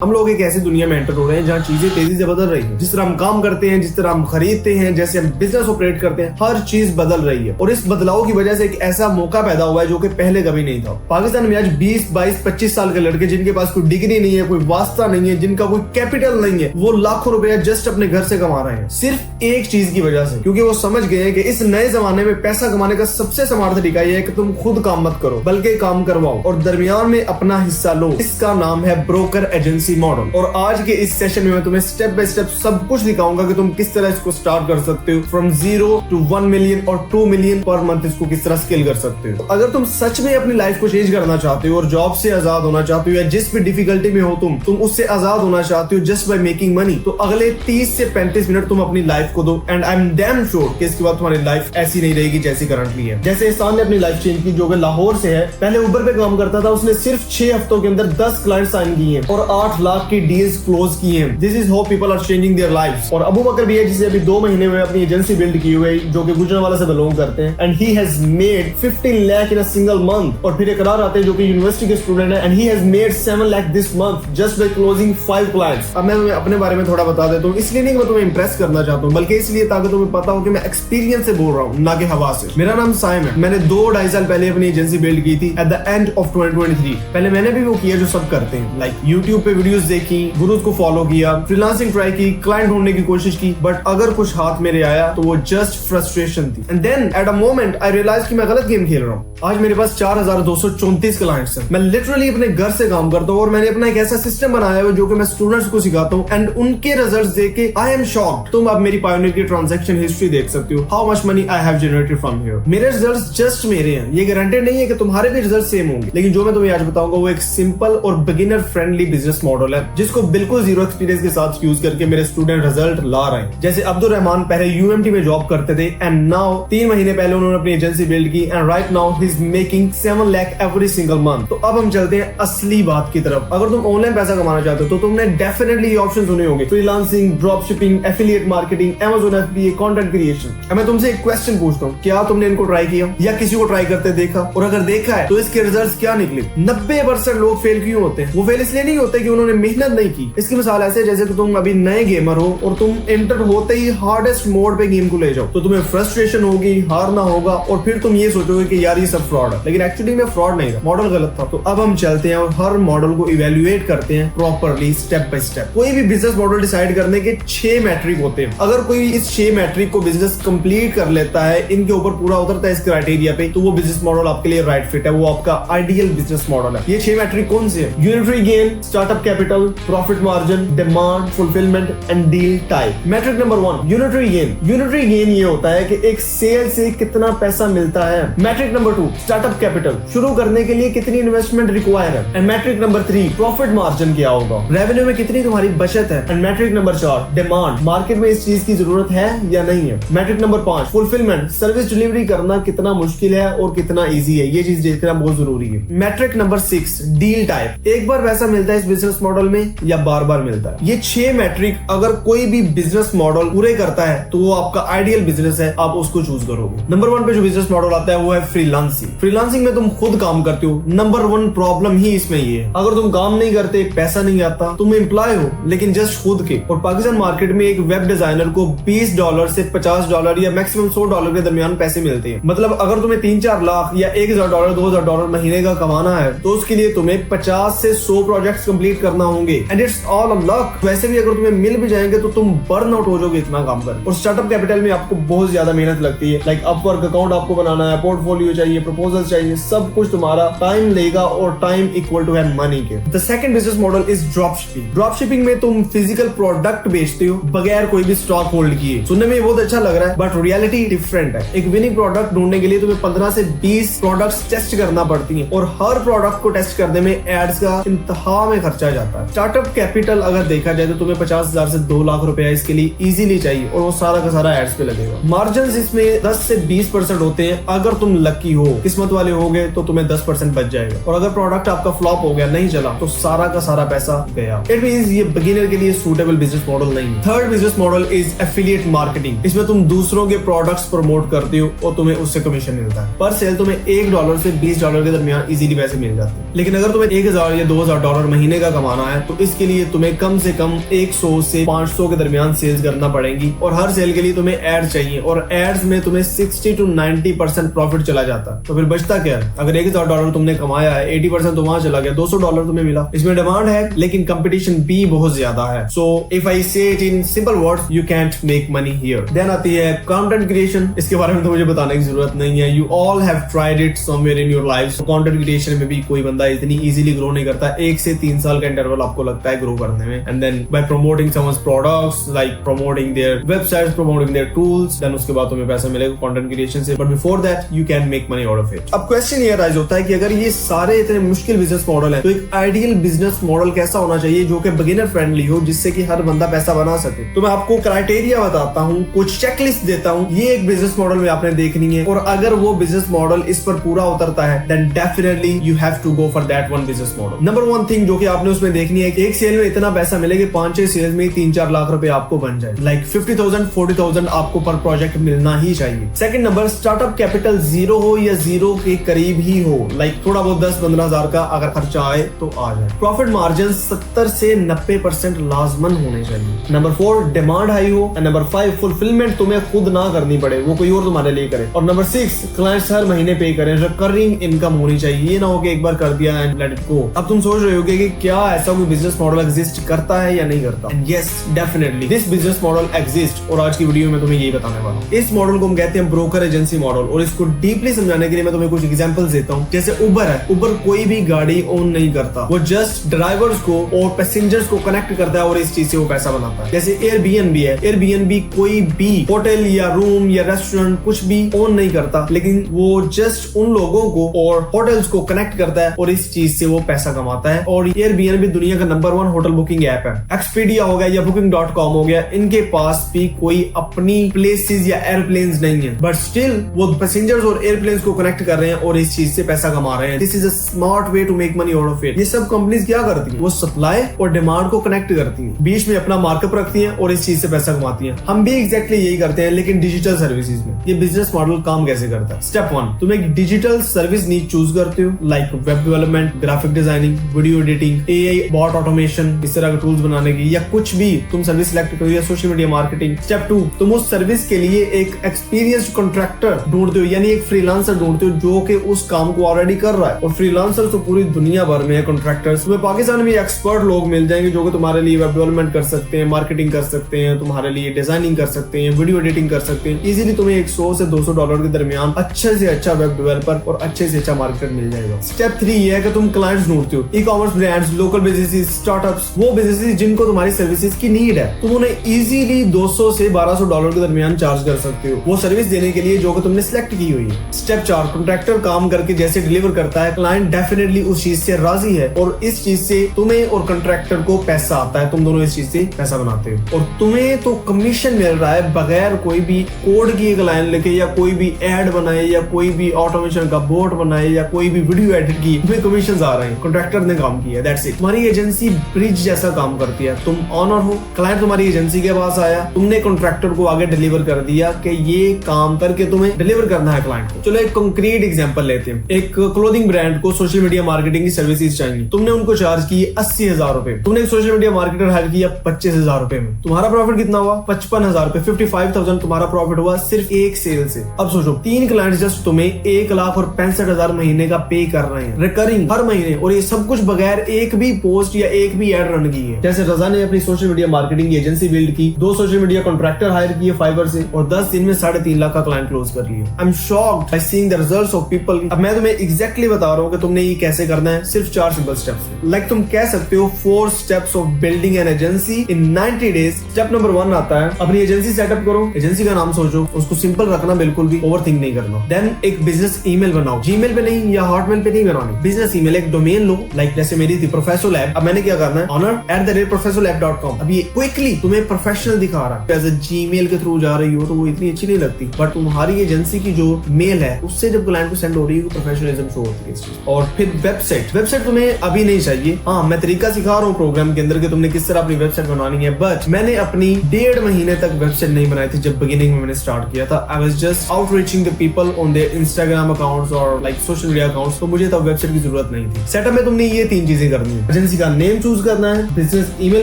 हम लोग एक ऐसी दुनिया में एंटर हो रहे हैं जहाँ चीजें तेजी से बदल रही हैं। जिस तरह हम काम करते हैं, जिस तरह हम खरीदते हैं, जैसे हम बिजनेस ऑपरेट करते हैं, हर चीज बदल रही है। और इस बदलाव की वजह से एक ऐसा मौका पैदा हुआ है जो कि पहले कभी नहीं था। पाकिस्तान में आज 20, 22, 25 साल के लड़के जिनके पास कोई डिग्री नहीं है, कोई वास्ता नहीं है, जिनका कोई कैपिटल नहीं है, वो लाखों रुपए जस्ट अपने घर से कमा रहे हैं सिर्फ एक चीज की वजह से, क्योंकि वो समझ गए हैं कि इस नए जमाने में पैसा कमाने का सबसे स्मार्ट तरीका यह है कि तुम खुद काम मत करो बल्कि काम करवाओ और दरमियान में अपना हिस्सा लो। इसका नाम है ब्रोकर एजेंसी मॉडल। और आज के इस सेशन में मैं तुम्हें स्टेप बाय स्टेप सब कुछ दिखाऊंगा कि तुम किस तरह इसको स्टार्ट कर सकते हो, फ्रॉम 0 to 1 मिलियन और 2 मिलियन पर मंथ इसको किस तरह स्केल कर सकते हो। अगर तुम सच में अपनी लाइफ को चेंज करना चाहते हो और जॉब से आजाद होना चाहते हो या जिस भी डिफिकल्टी में हो तुम उससे आजाद होना चाहते हो जस्ट बाय मेकिंग मनी, तो अगले 30 से 35 मिनट तुम अपनी लाइफ को दो and I am damn sure कि इसके बाद तुम्हारी लाइफ ऐसी नहीं रहेगी जैसी करंटली है। जैसे एहसान ने अपनी लाइफ चेंज की, जो कि लाहौर से है, पहले उबर पे काम करता था, उसने सिर्फ 6 हफ्तों के अंदर 10 क्लाइंट साइन किए और 8 लाख की डील्स क्लोज की हैं। This is how people are changing their lives. और अबू बकर भी है जिसे अभी 2 महीने में अपनी एजेंसी बिल्ड की हुई है, जो कि गुजरांवाला से बिलोंग करते हैं, and he has made 15 lakh in a single month. और फिर इकरार आते हैं जो कि यूनिवर्सिटी के स्टूडेंट है, and he has made 7 lakh this month just by closing 5 clients. अब मैं तुम्हें अपने बारे में थोड़ा बता देता हूँ, इसलिए नहीं कि मैं तुम्हें इंप्रेस करना चाहता हूँ, बल्कि इसलिए ताकि तुम्हें पता हो कि मैं एक्सपीरियंस से बोल रहा हूँ, ना कि हवा से। मेरा नाम साइम है। मैंने 2-2.5 साल पहले अपनी एजेंसी बिल्ड की थी एट द एंड ऑफ 2023। पहले मैंने भी वो किया जो सब करते हैं, लाइक यूट्यूब पे वीडियोस देखी, गुरुज को फॉलो किया, फ्रीलांसिंग ट्राई की, क्लाइंट ढूंढने की कोशिश की, बट अगर कुछ हाथ मेरे आया तो वो जस्ट फ्रस्ट्रेशन थी। And then at a moment I realise कि मैं गलत गेम खेल रहा हूँ। आज मेरे पास 4234 क्लाइंट्स हैं। मैं लिटरली अपने घर से काम करता हूँ और मैंने अपना एक ऐसा सिस्टम बनाया है जो कि मैं स्टूडेंट्स को सिखाता हूँ एंड उनके रिजल्ट्स देख के आई एम शॉक्ड। तुम अब मेरी पायोनियर की ट्रांजैक्शन हिस्ट्री देख सकते हो, how much money I have generated from here. मेरे रिजल्ट्स जस्ट मेरे हैं, ये गारंटेड नहीं है कि तुम्हारे भी रिजल्ट सेम होंगे, लेकिन जो मैं तुम्हें आज बताऊंगा वो एक सिंपल और बिगिनर फ्रेंडली बिजनेस मॉडल है जिसको बिल्कुल जीरो एक्सपीरियंस के साथ यूज करके मेरे स्टूडेंट रिजल्ट ला रहे हैं। जैसे अब्दुल रहमान पहले यूएमटी में जॉब करते थे एंड नाउ 3 महीने पहले उन्होंने अपनी एजेंसी बिल्ड की and right now he is making 7 lakh every single month. तो अब हम चलते हैं असली बात की तरफ। अगर तुम ऑनलाइन पैसा कमाना चाहते हो तो तुमने डेफिनेटली ये ऑप्शन सुने होंगे, freelancing, drop shipping, affiliate marketing, Amazon FBA, content creation. अब मैं तुमसे एक क्वेश्चन पूछता हूँ, क्या तुमने इनको ट्राई किया या किसी को ट्राई करते देखा? और अगर देखा है तो इसके रिजल्ट्स क्या निकले? 90% लोग फेल क्यों होते हैं? वो फेल इसलिए नहीं होते कि उन्होंने मेहनत नहीं की। इसकी मिसाल ऐसे जैसे कि तुम अभी नए गेमर हो और तुम एंटर होते ही हार्डेस्ट मोड पे गेम को ले जाओ, तो तुम्हें फ्रस्ट्रेशन होगी, हारना होगा और फिर तुम ये सोचोगे कि यार ये सब फ्रॉड है, लेकिन एक्चुअली में फ्रॉड नहीं था, मॉडल गलत था। तो अब हम चलते हैं और हर मॉडल को इवेल्युएट करते हैं प्रॉपर्ली, स्टेप बाय स्टेप। कोई भी बिजनेस मॉडल डिसाइड करने के 6 मैट्रिक होते हैं। अगर कोई इस 6 मैट्रिक को बिजनेस कंप्लीट कर लेता है, इनके ऊपर पूरा उतरता है इस क्राइटेरिया पे, तो वो बिजनेस मॉडल आपके लिए राइट फिट है, वो आपका आइडियल बिजनेस मॉडल है। ये 6 मैट्रिक कौन से है? Unitary gain, startup capital, profit margin, demand, fulfilment and deal type. Metric number 1, unitary gain. Unitary gain ये होता है कि एक सेल से कितना पैसा मिलता है। मैट्रिक नंबर 2, स्टार्टअप कैपिटल, शुरू करने के लिए कितनी इन्वेस्टमेंट रिक्वायर है। And metric number 3, profit margin क्या होगा, रेवेन्यू में कितनी तुम्हारी बचत है। And metric number 4, demand, market में इस चीज की जरूरत है या नहीं है। Metric number 5, fulfilment, service delivery करना कितना मुश्किल है और कितना इजी है, ये चीज देखना बहुत जरूरी है। मैट्रिक नंबर 6, डील टाइप, एक बार पैसा मिलता है इस बिजनेस मॉडल में या बार बार मिलता है। ये 6 मैट्रिक अगर कोई भी बिजनेस मॉडल पूरे करता है तो वो आपका आइडियल बिजनेस है, आप उसको चूज करोगे। नंबर 1 पे जो बिजनेस मॉडल आता है वो है फ्रीलांसिंग। फ्रीलांसिंग में तुम खुद काम करते हो। नंबर 1 प्रॉब्लम ही इसमें ये है, अगर तुम काम नहीं करते, पैसा नहीं आता, तुम एम्प्लॉय हो लेकिन जस्ट खुद के। और पाकिस्तान मार्केट में एक वेब डिजाइनर को $20 से $50 या मैक्सिमम $100 के दरमियान पैसे मिलते हैं। मतलब अगर तुम्हें 3-4 लाख या $1000, $2000 महीने का कमाना है तो उसके लिए तुम्हें 50 से 100 प्रोजेक्ट्स कंप्लीट करना होंगे and it's all a luck. वैसे भी अगर तुम्हें मिल भी जाएंगे तो तुम बर्न आउट हो जाओगे इतना काम कर। और स्टार्टअप कैपिटल में आपको बहुत ज्यादा मेहनत लगती है, लाइक अपवर्क अकाउंट आपको बनाना है, पोर्टफोलियो चाहिए, प्रपोजल चाहिए, सब कुछ तुम्हारा टाइम लेगा और टाइम इक्वल टू है मनी के। The second business model is drop shipping. Drop shipping में तुम फिजिकल प्रोडक्ट बेचते हो बगैर कोई भी स्टॉक होल्ड किए। सुनने में बहुत अच्छा लग रहा है बट रियलिटी डिफरेंट है। एक विनिंग प्रोडक्ट ढूंढने के लिए तुम्हें 15 से 20 प्रोडक्ट्स टेस्ट करना पड़ती हैं और हर प्रोडक्ट को टेस्ट करने में एड्स का इंतहा में खर्चा जाता है। स्टार्टअप कैपिटल अगर देखा जाए तो तुम्हें 50,000 से 2 लाख रुपया इसके लिए इजीली चाहिए और वो सारा का सारा एड्स पे लगेगा। मार्जिन इसमें 10 से 20% होते हैं। अगर तुम लकी हो, किस्मत वाले हो गए तो तुम्हें 10% बच जाएगा और अगर प्रोडक्ट आपका फ्लॉप हो गया, नहीं चला, तो सारा का सारा पैसा गया। इट मींस ये बिगिनर के लिए सूटेबल बिजनेस मॉडल नहीं है। Third business model is affiliate marketing. इसमें तुम दूसरों के प्रोडक्ट्स प्रमोट करते हो और तुम्हें उससे कमीशन मिलता है। पर सेल तुम्हें $1 से $20 के दरमियान इजीली पैसे मिल जाते हैं। लेकिन अगर तुम्हें $1000 या $2000 महीने का कमाना है तो इसके लिए तुम्हें कम से कम 100 से 500 के दरमियान सेल्स करना पड़ेगी और हर सेल के लिए तुम्हें एड चाहिए और एड्स में तुम्हें 60 to 90% प्रॉफिट चला जाता है। तो फिर बचता क्या है? अगर $1000 तुमने कमाया है, 80% तो वहां चला गया, $200 तुम्हें मिला। इसमें डिमांड है लेकिन कंपटीशन भी बहुत ज्यादा है। सो if I say it in simple words, you can't make money here. Then आती है कंटेंट क्रिएशन। इसके बारे में तो मुझे बताने की जरूरत नहीं है, you all have tried it somewhere in your life. Content creation में भी कोई बंदा इतनी इजीली ग्रो नहीं करता। 1 से 3 साल का इंटरवल आपको लगता है ग्रो करने में। And then by promoting someone's products, like promoting their websites, promoting their tools, then उसके बाद तुम्हें पैसा मिलेगा कंटेंट क्रिएशन से। But before that you can make money out of it. अब क्वेश्चन ये राइज होता है कि अगर ये सारे इतने मुश्किल बिजनेस मॉडल है तो एक आइडियल बिजनेस मॉडल कैसा होना चाहिए जो कि बिगिनर फ्रेंडली हो, जिससे कि हर बंदा पैसा बना सके। तो मैं आपको क्राइटेरिया बताता हूँ, कुछ चेकलिस्ट देता हूँ, ये एक बिजनेस मॉडल में आपने देखनी है और अगर वो बिजनेस मॉडल इस पर पूरा उतरता है then definitely you have to go for that one business model. Number 1 thing जो कि आपने उसमें देखनी है कि एक सेल में इतना पैसा मिलेगा, 5-6 सेल्स में 3-4 लाख रुपए आपको बन जाए। लाइक 50,000-40,000 आपको पर प्रोजेक्ट मिलना ही चाहिए। सेकंड नंबर, स्टार्टअप कैपिटल 0 हो या 0 के करीब ही हो, लाइक थोड़ा बहुत 10-15 हजार का अगर खर्चा आए तो आ जाए। प्रॉफिट मार्जिन 70 से 90% लाजमन होने चाहिए। नंबर 4, डिमांड हाई हो। नंबर 5, फुलफिलमेंट तुम्हें खुद ना करनी पड़े, वो कोई और तुम्हारे लिए करे। और नंबर 6, क्लाइंट्स हर महीने पे करें। रिकरिंग इनकम होनी चाहिए, ये ना हो कि एक बार कर दिया एंड लेट इट गो। अब तुम सोच रहे होगे कि क्या ऐसा कोई बिजनेस मॉडल एग्जिस्ट करता है या नहीं करता। Yes, definitely this business model exist और आज की वीडियो में तुम्हें यही बताने वाला हूँ। इस मॉडल को हम कहते हैं ब्रोकर एजेंसी मॉडल और इसको डीपली समझाने के लिए मैं तुम्हें कुछ एग्जांपल्स देता हूँ। जैसे उबर है, उबर कोई भी गाड़ी ओन नहीं करता, वो जस्ट ड्राइवर्स को और पैसेंजर्स को कनेक्ट करता है और इस चीज से वो पैसा बनाता है। जैसे एयरबीएनबी है, एयरबीएनबी कोई भी होटल या रूम या रेस्टोरेंट कुछ भी ओन नहीं करता, लेकिन वो जस्ट उन लोगों को और होटल्स को कनेक्ट करता है और इस चीज से वो पैसा कमाता है। और एयरबीएनबी दुनिया का नंबर 1 होटल बुकिंग ऐप है। एक्सपीडिया हो गया या booking.com हो गया, इनके पास भी कोई अपनी प्लेसेस या एयरप्लेन्स नहीं है, बट स्टिल वो पैसेंजर्स और एयरप्लेन्स को कनेक्ट कर रहे हैं और इस चीज से पैसा कमा रहे हैं। This is a smart way to make money out of it. ये सब कंपनीज क्या करती हैं? वो सप्लाई और डिमांड को कनेक्ट करती हैं, बीच में अपना मार्कअप रखती हैं और इस चीज से पैसा कमाती हैं। हम भी एग्जैक्टली यही करते हैं, लेकिन डिजिटल सर्विसेज में। ये बिजनेस मॉडल काम कैसे करता है? स्टेप 1, तुम एक डिजिटल सर्विस नीड चूज करते हो, like web development, graphic designing, video editing, AI bot automation, इस तरह के टूल्स बनाने की, या कुछ भी तुम सर्विस सिलेक्ट करो, या सोशल मीडिया मार्केटिंग। स्टेप 2, तुम उस सर्विस के लिए एक एक्सपीरियंस्ड कॉन्ट्रैक्टर ढूंढते हो, यानी एक फ्रीलांसर ढूंढते हो जो कि उस काम को ऑलरेडी कर रहा है। और फ्रीलांसर तो पूरी दुनिया भर में है कॉन्ट्रैक्टर्स। तुम्हें पाकिस्तान में एक्सपर्ट लोग मिल जाएंगे जो कि तुम्हारे लिए वेब डेवलपमेंट कर सकते हैं, मार्केटिंग कर सकते हैं, तुम्हारे लिए डिजाइनिंग कर सकते हैं, वीडियो एडिटिंग कर सकते हैं। इजीली तुम्हें $100 से $200 के दरमियान अच्छे से अच्छा वेब डेवलपर और अच्छे से अच्छा मार्केटर मिल जाएगा। स्टेप 3 ये है कि तुम क्लाइंट्स ढूंढते हो, e commerce brands, local businesses, startups, वो बिजनेसेस जिनको तुम्हारी सर्विसेज की नीड है। तुम उन्हें इजीली $200 से $1200 के दरमियान चार्ज कर सकते हो वो सर्विस देने के लिए जो कि तुमने सिलेक्ट की हुई है। स्टेप 4, कॉन्ट्रैक्टर काम करके जैसे डिलीवर करता है, क्लाइंट डेफिनेटली उस चीज से राजी है और इस चीज से तुम्हें और कॉन्ट्रैक्टर को पैसा आता है। तुम दोनों इस चीज से पैसा बनाते हो और तुम्हें तो कमीशन मिल रहा है बगैर कोई भी कोड की एक लाइन लिखे या कोई भी एड बनाए या कोई भी ऑटोमेशन का बोर्ड बनाए या कोई भी वीडियो एडिट की, तुम्हें कमीशन आ रहे हैं, कॉन्ट्रैक्टर ने काम किया, दैट्स इट। तुम्हारी एजेंसी ब्रिज जैसा काम करती है। तुम ऑनर हो, क्लाइंट तुम्हारी एजेंसी के पास आया, तुमने कॉन्ट्रैक्टर को आगे डिलीवर कर दिया कि ये काम करके तुम्हें डिलीवर करना है क्लाइंट को। चलो एक कंक्रीट एग्जांपल लेते हैं। एक क्लोथिंग ब्रांड को सोशल मीडिया मार्केटिंग की सर्विसेज चाहिए, तुमने उनको चार्ज की 80,000 रुपए, तुमने एक सोशल मीडिया मार्केटर हायर किया 25,000 रुपए में, तुम्हारा प्रॉफिट कितना हुआ? 55,000 रुपए, 55,000 तुम्हारा प्रॉफिट हुआ सिर्फ एक सेल से। अब सोचो 3 क्लाइंट जस्ट तुम्हें 1,65,000 महीने का पे कर रहे हैं रिकरिंग हर महीने, और ये सब कुछ बगैर एक भी पोस्ट या एक भी एड रन की है। जैसे रजा ने अपनी social media marketing agency build की, 2 सोशल मीडिया कॉन्ट्रैक्टर हायर किए फाइवर से और 10 दिन में 3.5 लाख का क्लाइंट क्लोज कर लिया। I am shocked by seeing the results of people. अब मैं तुम्हें एग्जैक्टली बता रहा हूँ कि तुमने ये कैसे करना है, सिर्फ 4 सिंपल स्टेप्स। लाइक तुम कह सकते हो 4 steps of building an agency in 90 days. Step number 1 आता है अपनी एजेंसी सेटअप करो। एजेंसी का नाम सोचो, उसको सिंपल रखना, बिल्कुल भी ओवरथिंक नहीं करना। देन एक बिजनेस ईमेल बनाओ, जीमेल पे नहीं या हॉटमेल पे नहीं बनानी, बिजनेस ईमेल एक डोमेन लो, लाइक जैसे मेरी थी प्रोफेसर लैब। अब मैंने क्या करना है, honor@professorlab.com। अब ये क्विकली तुम्हें प्रोफेशनल दिखा रहा है। एज अ जीमेल के थ्रू जा रही हो तो वो इतनी अच्छी नहीं लगती, बट तुम्हारी एजेंसी की जो मेल है उससे जब क्लाइंट को सेंड हो रही है प्रोफेशनलिज्म शो होती है। और फिर वेबसाइट तुम्हें अभी नहीं चाहिए। हाँ, मैं तरीका सिखा रहा हूँ प्रोग्राम के अंदर कि तुमने किस तरह अपनी वेबसाइट बनानी है, बट मैंने अपनी 1.5 महीने तक वेबसाइट नहीं बनाई थी जब बिगिनिंग में मैंने स्टार्ट किया था। I was just outreaching the people on their Instagram accounts और लाइक सोशल मीडिया अकाउंट्स, तो मुझे तब वेबसाइट की जरूरत नहीं थी। सेटअप में तुमने ये 3 चीजें करनी है। एजेंसी का नेम चूज करना है, बिजनेस ईमेल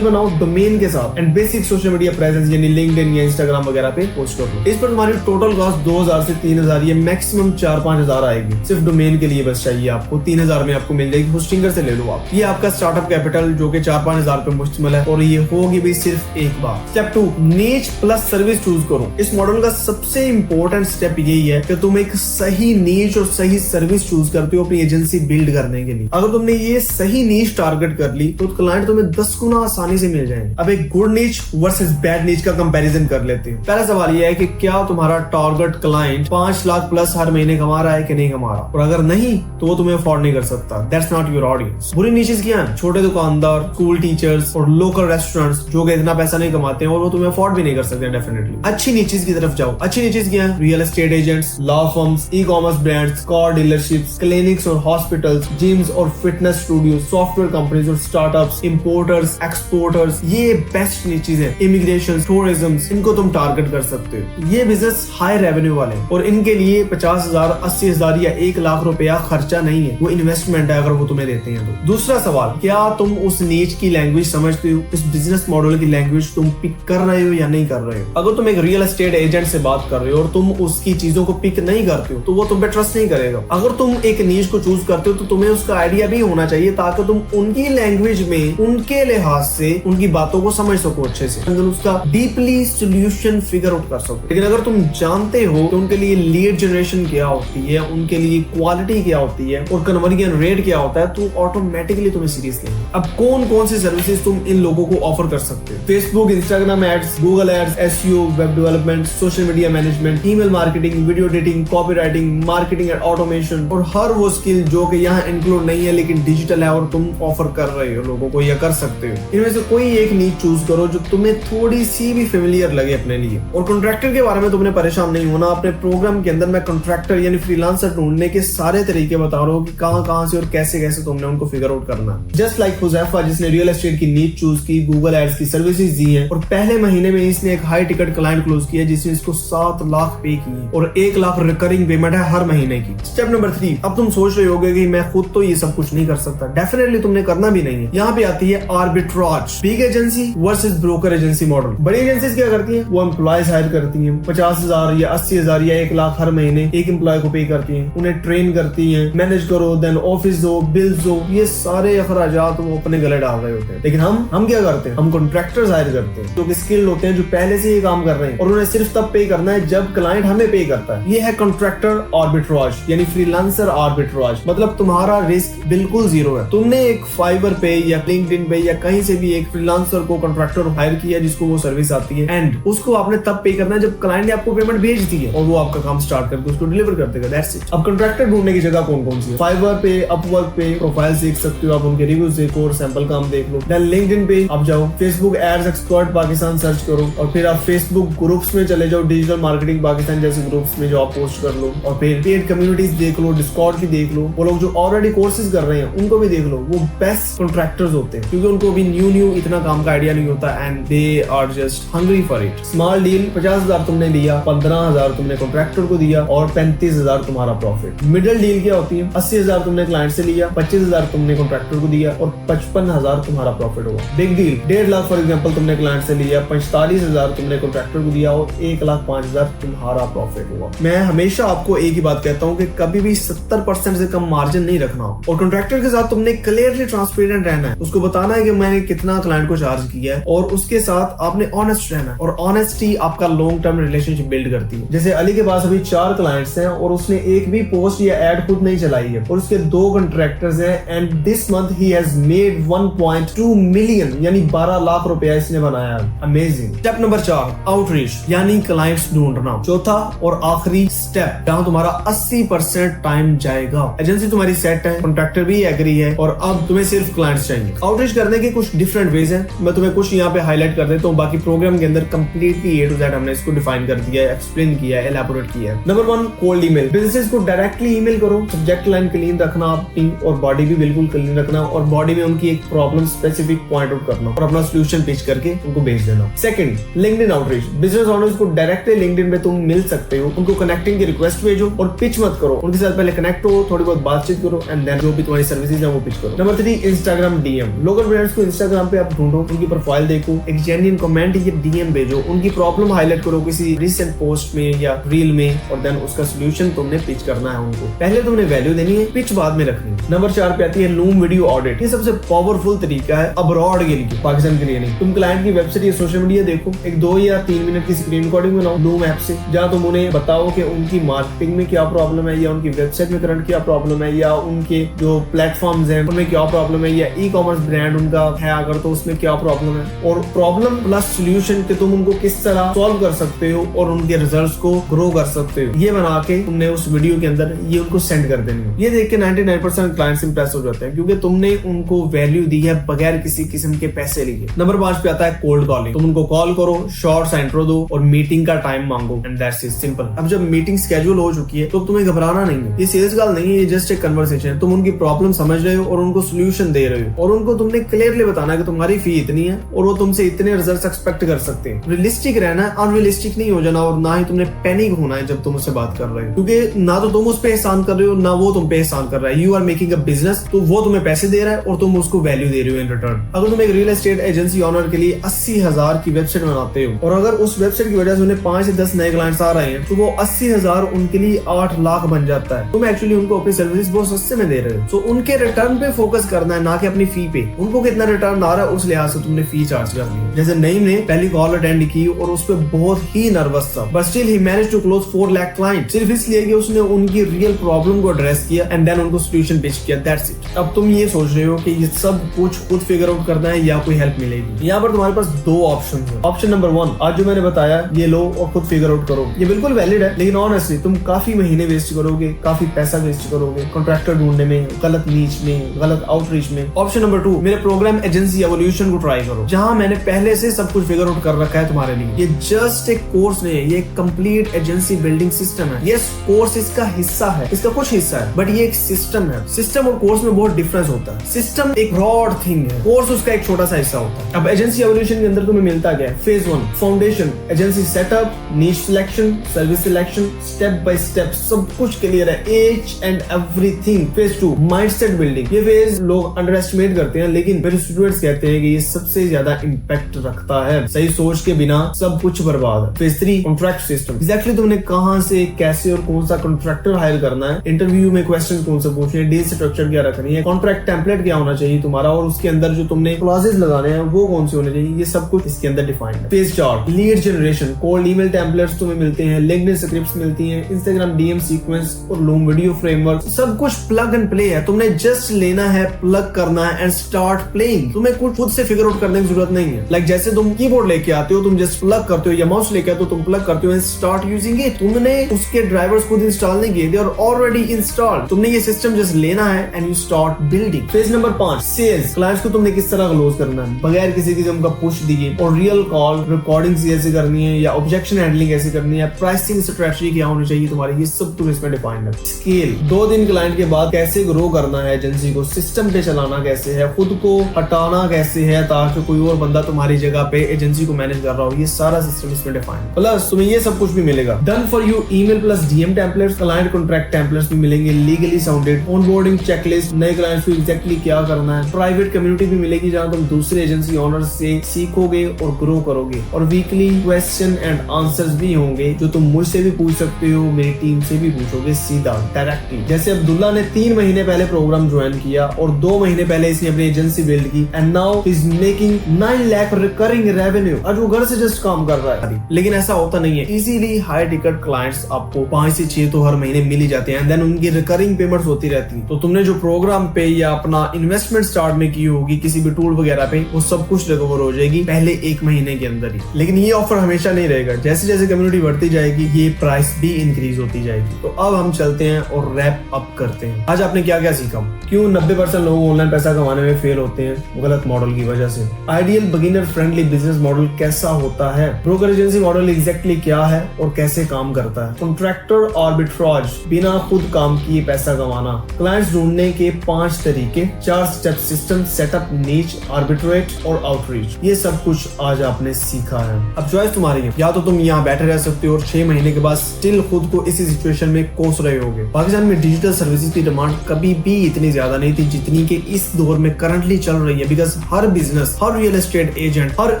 बनाओ डोमेन के साथ and basic social media presence यानी लिंक्डइन या इंस्टाग्राम वगैरह पे पोस्ट कर दो। इस पर तुम्हारी टोटल कॉस्ट 2000 से 3000, ये मैक्सिमम 4-5 हजार आएगी। सिर्फ डोमेन के लिए बस चाहिए आपको, 3000 में आपको मिल जाएगी। होस्टिंगर से ले लो आप। ये आपका स्टार्टअप कैपिटल जो कि 4-5 हजार पे मुश्तमिल है और ये होगी भी सिर्फ एक बार। स्टेप 2, नीच प्लस सर्विस चूज करो। इस मॉडल का सबसे इंपॉर्टेंट स्टेप यही है कि तुम एक सही नीच और सही सर्विस चूज करते हो अपनी एजेंसी बिल्ड करने के लिए। अगर तुमने ये सही नीच टारगेट कर ली तो क्लाइंट तुम्हें 10 गुना आसानी से मिल जाएंगे। अब एक गुड नीच वर्सेस बैड नीच का कंपैरिजन कर लेते हैं। पहला सवाल यह है कि क्या तुम्हारा टारगेट क्लाइंट 5 लाख प्लस हर महीने कमा रहा है कि नहीं कमा रहा, और अगर नहीं तो वो तुम्हें अफोर्ड नहीं कर सकता। That's not your audience. बुरी नीचेस क्या है? छोटे दुकानदार, स्कूल टीचर्स और लोकल रेस्टोरेंट्स जो कि इतना पैसा नहीं कमाते हैं और वो तुम्हें अफोर्ड भी नहीं कर सकते डेफिनेटली। अच्छी नीचेस की तरफ जाओ। अच्छी नीचेस क्या है? Real estate agents, law firms, e commerce brands, car dealerships, clinics और हॉस्पिटल्स, जिम्स और फिटनेस स्टूडियो, सॉफ्टवेयर कंपनीज और स्टार्टअप्स, इंपोर्टर्स, एक्सपोर्टर्स, ये बेस्ट नीचेस है। इमिग्रेशन, टूरिज्म, इनको तुम टारगेट कर सकते हो। ये बिजनेस हाई रेवेन्यू वाले और इनके लिए 50,000, 80,000 या 1 लाख रुपया खर्चा नहीं है, वो इन्वेस्टमेंट है अगर वो तुम्हें देते हैं तो। दूसरा सवाल, क्या तुम उस नीच की लैंग्वेज समझते हो? इस बिजनेस मॉडल की लैंग्वेज तुम पिक कर रहे हो या नहीं कर रहे हो? अगर तुम एक रियल एस्टेट एजेंट से बात कर रहे हो और तुम उसकी चीजों को पिक नहीं करते हो तो वो तुम पे ट्रस्ट नहीं करेगा। अगर तुम एक नीच को चूज करते हो तो तुम्हें उसका आइडिया भी होना चाहिए ताकि तुम उनकी लैंग्वेज में उनके लिहाज से उनकी बातों को समझ सको अच्छे से, उसका डीपली सोल्यूशन फिगर आउट कर सको। लेकिन अगर तुम जानते हो कि उनके लिए लीड जनरेशन क्या होती है, उनके लिए क्वालिटी क्या होती है और कन्वर्जन रेट क्या होता है, तो ऑटोमेटिकली तुम्हें सीरियस लेंगे। अब कौन कौन सी सर्विसेज तुम इन लोगों को ऑफर कर सकते हो? Facebook, Instagram ads, Google ads, SEO, web development, social media management, email marketing, video editing, copywriting, marketing and automation और हर वो स्किल जो कि यहाँ इंक्लूड नहीं है लेकिन डिजिटल है और तुम ऑफर कर रहे हो लोगों को या कर सकते हो। इनमें से कोई एक नीच चूज करो जो तुम्हें थोड़ी सी भी फेमिलियर लगे अपने लिए। और कॉन्ट्रैक्टर के बारे में तुमने परेशान नहीं होना। अपने प्रोग्राम के अंदर मैं कॉन्ट्रैक्टर यानी फ्रीलांसर ढूंढने के सारे तरीके बता रहा हूँ कि कहां से और कैसे कैसे तुमने उनको फिगर आउट करना है। जस्ट लाइक हुजैफा जिसने रियल एस्टेट की नीच चूज की, गूगल एड्स की सर्विसेज दी है और पहले महीने में इसने एक हाई टिकट क्लाइंट क्लोज किया जिसने इसको 7 लाख पे किए और 1 लाख रिकरिंग पेमेंट है हर महीने की। स्टेप नंबर 3, अब तुम सोच रहे होगे कि मैं खुद तो ये सब कुछ नहीं कर सकता। डेफिनेटली तुमने करना भी नहीं है। यहाँ पे आती है arbitrage, big agency versus broker agency model. बड़ी एजेंसीज क्या करती हैं? वो एम्प्लॉयज हायर करती हैं, 50,000 या 80,000 या 1 लाख हर महीने एक एम्प्लॉय को पे करती हैं, उन्हें ट्रेन करती हैं, मैनेज करो, देन ऑफिस दो, बिल्स दो, ये सारे अखराजात वो अपने गले डाल रहे होते हैं। लेकिन हम क्या करते हैं? हम कॉन्ट्रैक्टर्स हायर करते हैं जो स्किल्ड होते हैं, जो पहले से ये काम कर रहे हैं और उन्हें सिर्फ तब पे करना है जब क्लाइंट हमें पे करता है। ये है कॉन्ट्रैक्टर आर्बिट्राज यानी फ्रीलांसर आर्बिट्राज। मतलब तुम्हारा रिस्क बिल्कुल जीरो है। तुमने एक फाइवर पे या लिंक्डइन पे या कहीं से भी एक फ्रीलांसर को कॉन्ट्रैक्टर हायर किया जिसको वो सर्विस आती है एंड उसको आपने तब पे करना है जब क्लाइंट ने आपको पेमेंट भेज दी है और वो आपका काम स्टार्ट करके उसको डिलीवर कर देगा। That's it. अब कॉन्ट्रैक्टर ढूंढने की जगह कौन कौन सी है? फाइवर पे, अपवर्क पे प्रोफाइल देख सकते हो आप, उनके रिव्यूज देखो और सैंपल काम देख लो। देन लिंक्डइन पे आप जाओ, Facebook ads expert Pakistan search करो और फिर आप फेसबुक ग्रुप्स में चले जाओ, डिजिटल मार्केटिंग पाकिस्तान जैसे ग्रुप्स में जो आप पोस्ट कर लो और फिर पेड कम्युनिटीज देख लो, डिस्कॉर्ड की देख लो, वो लोग जो ऑलरेडी कोर्सेज कर रहे हैं उनको भी देख लो। वो बेस्ट कॉन्ट्रैक्टर्स होते हैं क्योंकि उनको भी न्यू इतना काम का आइडिया नहीं होता and they are just hungry for it. Small deal 50,000 तुमने लिया, 15,000 तुमने कॉन्ट्रैक्टर को दिया और 35,000 तुम्हारा प्रॉफिट। मिडिल डील क्या होती है? 80,000 तुमने क्लाइंट से लिया, 25,000 तुमने कॉन्ट्रैक्टर को दिया और 55,000 तुम्हारा प्रॉफिट हुआ। Big deal 1.5 lakh for example तुमने क्लाइंट से लिया, 45,000 तुमने कॉन्ट्रैक्टर को दिया और 1,05,000 तुम्हारा प्रॉफिट हुआ। मैं हमेशा आपको एक ही बात कहता हूँ कि कभी भी 70% से कम मार्जिन नहीं रखना और कॉन्ट्रैक्टर के साथ तुमने क्लियरली ट्रांसपेरेंट रहना है। उसको बताना है कि मैंने कितना क्लाइंट को चार्ज किया है और उसके साथ आपने ऑनेस्ट रहना है और ऑनेस्टी आपका लॉन्ग टर्म रिलेशनशिप बिल्ड करती है। जैसे अली के पास अभी 4 क्लाइंट्स हैं और उसने एक भी पोस्ट या एड खुद नहीं चलाई है और उसके 2 कॉन्ट्रैक्टर्स हैं and this month he has made 1.2 million यानी 12 लाख रुपया इसने बनाया। अमेजिंग। स्टेप नंबर 4, आउटरीच यानी क्लाइंट्स ढूंढना। चौथा और आखिरी स्टेप जहां तुम्हारा 80% टाइम जाएगा। एजेंसी तुम्हारी सेट है, कॉन्ट्रैक्टर भी एग्री है और अब तुम्हें सिर्फ क्लाइंट्स चाहिए। आउटरीच करने के कुछ डिफरेंट वेज हैं, मैं तुम्हें कुछ यहाँ पे हाईलाइट कर देता हूँ। बाकी प्रोग्राम के अंदर कंप्लीटली A to Z हमने इसको डिफाइन कर दिया है, एक्सप्लेन किया है, एलैबोरेट किया है। Number 1, cold email. बिजनेसेस को डायरेक्टली ईमेल करो, सब्जेक्ट लाइन क्लीन रखना अपनी और बॉडी भी बिल्कुल क्लीन रखना और बॉडी में उनकी एक प्रॉब्लम स्पेसिफिक पॉइंट आउट करना और अपना सॉल्यूशन पिच करके उनको भेज देना। Second, LinkedIn outreach. Business owners को डायरेक्टली लिंक्डइन पे तुम मिल सकते हो, उनको कनेक्टिंग की रिक्वेस्ट भेजो और पिच मत करो, उनके साथ पहले कनेक्ट हो, थोड़ी बहुत बातचीत करो एंड देन जो भी तुम्हारी सर्विसेज है वो पिच करो। Number 3, Instagram DM. Local brands को इंस्टाग्राम पे आप ढूंढो, उनकी प्रोफाइल देखो, एक जेन्युइन कमेंट या डीएम भेजो, उनकी प्रॉब्लम हाईलाइट करो किसी रिसेंट पोस्ट में या रील में, और देन उसका सोल्यूशन तुमने पिच करना है उनको। पहले तुमने वैल्यू देनी है, पिच बाद में रखनी है। नंबर 4 पे आती है लूम वीडियो ऑडिट। ये सबसे पावरफुल तरीका है अब्रॉड के लिए, पाकिस्तान के लिए नहीं। तुम क्लाइंट की वेबसाइट या सोशल मीडिया देखो, एक 2 या 3 मिनट की स्क्रीन रिकॉर्डिंग बनाओ लूम ऐप से, जहाँ तुम उन्हें बताओ कि उनकी मार्केटिंग में क्या प्रॉब्लम है, या उनकी वेबसाइट में करंट क्या प्रॉब्लम है, या उनके जो प्लेटफॉर्म्स हैं उनमें क्या प्रॉब्लम है, या ई कॉमर्स ब्रांड उनका है अगर तो उसमें क्या प्रॉब्लम है, और प्रॉब्लम प्लस सोल्यूशन के तुम उनको किस तरह सॉल्व कर सकते हो और उनके रिजल्ट्स को ग्रो कर सकते हो। ये बना के तुमने उस वीडियो के अंदर ये उनको सेंड कर देनी है। ये देख के 99% क्लाइंट्स इंप्रेस हो जाते हैं, क्योंकि तुमने उनको वैल्यू दी है बगैर किसी किस्म के पैसे लिए। नंबर 5 पे आता है कोल्ड कॉलिंग। तुम उनको कॉल करो, शॉर्ट सा इंट्रो दो और मीटिंग का टाइम मांगो, एंड दैट्स इट, सिंपल। अब जब मीटिंग स्केड्यूल हो चुकी है तो तुम्हें घबराना नहीं है। ये सेल्स कॉल नहीं है, ये जस्ट एक कन्वर्सेशन है। तुम उनकी प्रॉब्लम समझ रहे हो और उनको सोल्यूशन दे रहे हो, और उनको तुमने क्लियरली बताना है कि तुम्हारी फी इतनी है और वो तुमसे इतने रिजल्ट्स एक्सपेक्ट कर सकते हैं। रियलिस्टिक रहना है, अनरियलिस्टिक नहीं हो जाना, और ना ही तुमने पैनिक होना है जब तुम उससे बात कर रहे हो, क्योंकि ना तो तुम उस पे एहसान कर रहे हो ना वो तुम पे एहसान कर रहा है। You are making a business, तो वो तुम्हें पैसे दे रहा है और तुम उसको वैल्यू दे रहे हो इन रिटर्न। अगर तुम एक रियल एस्टेट एजेंसी ओनर के लिए 80,000 की वेबसाइट बनाते हो, और अगर उस वेबसाइट की वजह से उन्हें 5 से 10 नए क्लाइंट्स आ रहे हैं, तो वो 80,000 उनके लिए 8 लाख बन जाता है। तुम एक्चुअली उनको अपनी सर्विस बहुत सस्ते में दे रहे हो। तो उनके रिटर्न पे फोकस करना है, ना कि अपनी फी पे। उनको कितना रिटर्न आ रहा है उस लिहाज से तुमने फी चार्ज कर ली। जैसे नईम ने पहली कॉल अटेंड की और उस पर बहुत ही नर्वस था, but still he managed to close 4 lakh client, सिर्फ इसलिए कि उसने उनकी रियल प्रॉब्लम को एड्रेस किया एंड देन उनको सोल्यूशन पिच किया। That's it. अब तुम ये सोच रहे हो कि ये सब कुछ खुद फिगर आउट करना है या कोई हेल्प मिलेगी। यहाँ पर तुम्हारे पास 2 ऑप्शन है। ऑप्शन नंबर 1, आज जो मैंने बताया ये लो और खुद फिगर आउट करो। ये बिल्कुल वैलिड है, लेकिन ऑनेस्टली तुम काफी महीने वेस्ट करोगे, काफी पैसा वेस्ट करोगे कॉन्ट्रैक्टर ढूंढने में, गलत नीच में, गलत आउटरीच में। ऑप्शन नंबर 2, मेरे प्रोग्राम एजेंसी एवोल्यूशन को ट्राई करो, जहाँ मैंने पहले से सब कुछ फिगर आउट कर रखा है तुम्हारे लिए। ये जस्ट एक कोर्स नहीं है, ये एक कंप्लीट एजेंसी बिल्डिंग सिस्टम है। ये कोर्स इसका हिस्सा है, इसका कुछ हिस्सा है, बट ये एक सिस्टम है। सिस्टम और कोर्स में बहुत डिफरेंस होता है। सिस्टम एक ब्रॉड थिंग है, कोर्स उसका एक छोटा सा हिस्सा होता है। अब एजेंसी एवोल्यूशन के अंदर तुम्हें मिलता क्या है? Phase 1 foundation, agency setup, niche selection, service selection, step by step सब कुछ क्लियर है, each and everything. Phase 2 mindset building. ये फेज लोग अंडर एस्टिमेट करते हैं, लेकिन मेरे स्टूडेंट्स कहते हैं कि ये सबसे ज्यादा इम्पैक्ट रखता है। सही सोच के बिना सब कुछ बर्बाद है। Phase 3 contract system. एग्जैक्टली तुमने कहां से, कैसे और कौन सा कॉन्ट्रैक्टर हायर करना है, इंटरव्यू में क्वेश्चन कौन से पूछने, डील स्ट्रक्चर क्या रखनी है, कॉन्ट्रैक्ट टेम्पलेट क्या होना चाहिए तुम्हारा, और उसके अंदर जो तुमने क्लॉजेस लगाने हैं वो कौन से होने चाहिए, ये सब कुछ इसके अंदर डिफाइंड है। Phase 4 lead generation. Cold email templates तुम्हें मिलते हैं, लिंक्डइन स्क्रिप्ट्स मिलती हैं, इंस्टाग्राम डीएम सीक्वेंस और लूम वीडियो फ्रेमवर्क। सब कुछ प्लग एंड प्ले है। तुमने जस्ट लेना है, प्लग करना है एंड स्टार्ट प्लेइंग। तुम्हें कुछ खुद से फिगर आउट करने की जरूरत नहीं है। लाइक जैसे तुम कीबोर्ड लेके आते हो, तुम जस्ट प्लग करते हो, या माउस लेके आते हो, तुम प्लग करते हो एंड स्टार्ट यूजिंग इट। तुमने उसके ड्राइवर्स खुद इंस्टॉल नहीं किए, दे आर ऑलरेडी इंस्टॉल्ड। तुमने ये सिस्टम जस्ट लेना है and you start building. Phase number 5 sales. Clients को तुमने किस तरह क्लोज करना है बगैर किसी किस्म का पुश दिए, और रियल कॉल रिकॉर्डिंग कैसे करनी है, या ऑब्जेक्शन हैंडलिंग कैसे करनी है, प्राइसिंग स्ट्रेटजी क्या होनी चाहिए तुम्हारी, ये सब तुम इसमें डिफाइंड है। स्केल 2-3 क्लाइंट के बाद कैसे ग्रो करना है एजेंसी को, सिस्टम पे चलाना कैसे है, खुद को हटाना कैसे है ताकि कोई और बंदा तुम्हारी जगह पे एजेंसी को मैनेज कर रहा हो, ये सारा सिस्टम इसमें डिफाइंड। प्लस तुम्हें ये सब कुछ भी मिलेगा। Done for you email plus DM templates, client contract templates भी मिलेंगे, लीगली साउंडेड ऑनबोर्डिंग चेकलिस्ट, नए क्लाइंट्स को एग्जैक्टली क्या करना है, प्राइवेट कम्युनिटी भी मिलेगी जहां तुम दूसरे एजेंसी ओनर्स से सीखोगे और ग्रो करोगे, और वीकली क्वेश्चन एंड आंसर्स भी होंगे जो तुम मुझसे भी पूछ सकते हो, मेरी टीम से भी पूछोगे सीधा डायरेक्टली। जैसे अब्दुल्ला ने 3 महीने पहले प्रोग्राम ज्वाइन किया और 2 महीने पहले इसने अपनी एजेंसी बिल्ड की, and now is making 9 lakh recurring revenue. आज वो घर से जस्ट काम कर रहा है। लेकिन ऐसा होता नहीं है, इजीली हाई टिकट क्लाइंट्स आपको 5 से 6 तो हर महीने मिल ही जाते हैं, देन उनकी रिकरिंग पेमेंट्स होती रहती है। तो तुमने जो प्रोग्राम पे या अपना इन्वेस्टमेंट स्टार्ट में की होगी किसी भी टूल वगैरह पे, वो सब कुछ रिकवर हो जाएगी पहले 1 महीने के अंदर ही। लेकिन ये ऑफर हमेशा नहीं रहेगा, जैसे जैसे कम्युनिटी बढ़ती जाएगी ये प्राइस भी इंक्रीज होती जाएगी। तो अब हम चलते हैं और रैप अप करते हैं। आज आपने क्या क्या सीखा, क्यों 90% लोग ऑनलाइन पैसा कमाने में फेल होते हैं गलत मॉडल की वजह से, ideal beginner friendly business model कैसा होता है, ब्रोकर एजेंसी मॉडल एग्जैक्टली क्या है और कैसे काम करता है, कॉन्ट्रैक्टर आर्बिट्राज, बिना खुद काम किए पैसा कमाना, क्लाइंट्स ढूंढने के 5 तरीके, 4 स्टेप सिस्टम, सेटअप, नीच, आर्बिट्रेट और आउटरीच, ये सब कुछ आज आपने सीखा है। अब चॉइस तुम्हारी है, या तो तुम यहाँ बैठे रह सकते हो और 6 महीने के बाद स्टिल खुद को इसी सिचुएशन में कोस रहे होगे। पाकिस्तान में डिजिटल सर्विसेज की डिमांड कभी भी इतनी ज्यादा नहीं थी जितनी के इस दौर में करंटली चल रही है, because her business, her real estate agent, her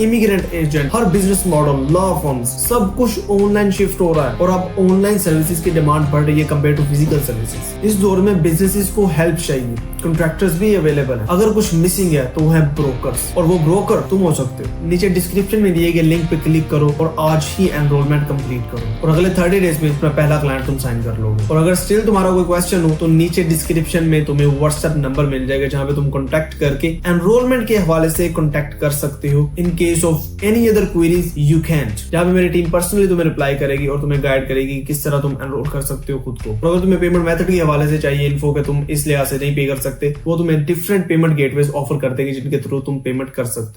immigrant agent, her business model, law firms, सब कुछ ऑनलाइन शिफ्ट हो रहा है और अब ऑनलाइन सर्विसेज की डिमांड बढ़ रही है कंपेयर टू फिजिकल सर्विसेज। इस दौर में बिजनेसेस को हेल्प चाहिए, कॉन्ट्रैक्टर्स भी अवेलेबल है। अगर कुछ मिसिंग है तो वो है ब्रोकर्स, और वो ब्रोकर तुम हो सकते हो। नीचे डिस्क्रिप्शन में दिए गए लिंक पे क्लिक करो और आज ही एनरोलमेंट कंप्लीट करो और अगले 30 डेज में अपना पहला क्लाइंट तुम साइन कर लोगे। और अगर स्टिल तुम्हारा कोई क्वेश्चन हो तो नीचे डिस्क्रिप्शन में तुम्हें व्हाट्सएप नंबर मिल जाएगा जहां पे तुम कॉन्टैक्ट करके एनरोलमेंट के हवाले से कॉन्टैक्ट कर सकते हो। In case of any other queries you can, जहां पे मेरी टीम पर्सनली तुम्हें रिप्लाई करेगी और तुम्हें गाइड करेगी कि किस तरह तुम एनरोल कर सकते हो खुद को। और अगर तुम्हें पेमेंट मेथड के हवाले से चाहिए इन्फो कि तुम इस लिहाज से नहीं पे कर सकते, वो तुम्हें डिफरेंट पेमेंट गेटवेज ऑफर करते हैं जिनके थ्रू तुम पेमेंट कर सकते हो।